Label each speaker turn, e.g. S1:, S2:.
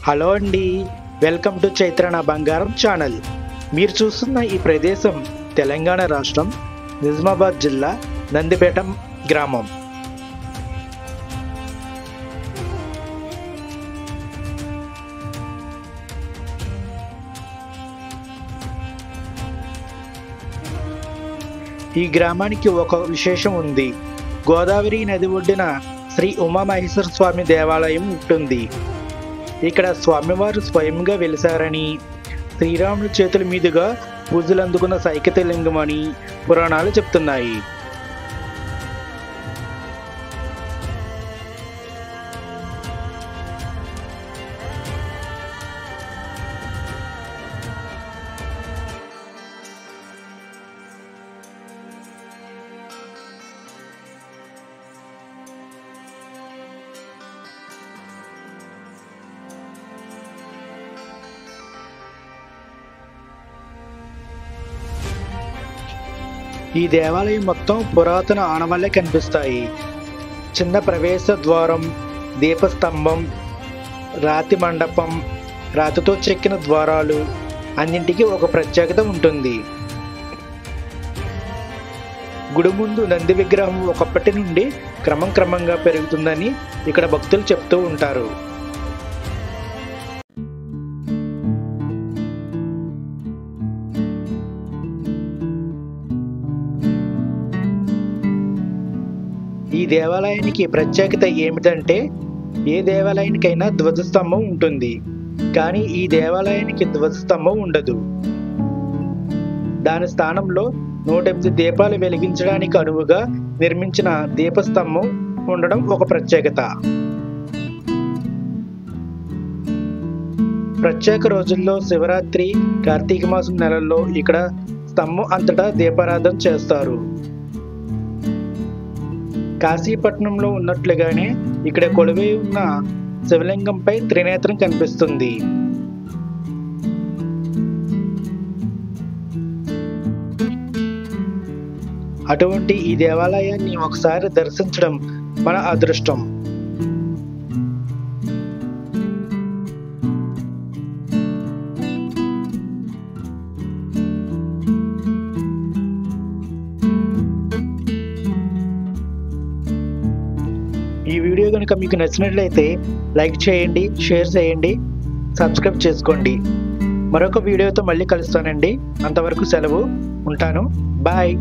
S1: Hello అండి, welcome to Chaitra నా బంగారం ఛానల్. మీరు చూస్తున్న ఈ ప్రదేశం తెలంగాణ రాష్ట్రం నిజామాబాద్ జిల్లా నందిపేట గ్రామం. ఈ గ్రామానికి ఒక విశేషం ఉంది. గోదావరి నది ఒడ్డున శ్రీ ఉమామహేశ్వర స్వామి దేవాలయం ఉంటుంది. ఇక్కడ స్వామివారు స్వయంగా వెలిసారని, శ్రీరాముడి చేతుల మీదుగా పూజలు అందుకున్న సైకత లింగం అని పురాణాలు చెప్తున్నాయి. ఈ దేవాలయం మొత్తం పురాతన ఆనవాళ్లే కనిపిస్తాయి. చిన్న ప్రవేశ ద్వారం, దీపస్తంభం, రాతి మండపం, రాతితో చెక్కిన ద్వారాలు అన్నింటికీ ఒక ప్రత్యేకత ఉంటుంది. గుడి ముందు నంది విగ్రహం ఒకప్పటి నుండి క్రమంగా పెరుగుతుందని ఇక్కడ భక్తులు చెప్తూ ఉంటారు. ఈ దేవాలయానికి ప్రత్యేకత ఏమిటంటే, ఏ దేవాలయానికైనా ధ్వజస్తంభం ఉంటుంది, కానీ ఈ దేవాలయానికి ధ్వజస్తంభం ఉండదు. దాని స్థానంలో 108 దీపాలు వెలిగించడానికి అనువుగా నిర్మించిన దీపస్తంభం ఉండడం ఒక ప్రత్యేకత. ప్రత్యేక రోజుల్లో శివరాత్రి, కార్తీక మాసం నెలల్లో ఇక్కడ స్తంభం అంతటా దీపారాధన చేస్తారు. కాశీపట్నంలో ఉన్నట్లుగానే ఇక్కడ కొలువై ఉన్న శివలింగంపై త్రినేత్రం కనిపిస్తుంది. అటువంటి ఈ దేవాలయాన్ని ఒకసారి దర్శించడం మన అదృష్టం. ఈ వీడియో కనుక మీకు నచ్చినట్లయితే లైక్ చేయండి, షేర్ చేయండి, సబ్స్క్రైబ్ చేసుకోండి. మరొక వీడియోతో మళ్ళీ కలుస్తానండి. అంతవరకు సెలవు. ఉంటాను. బాయ్.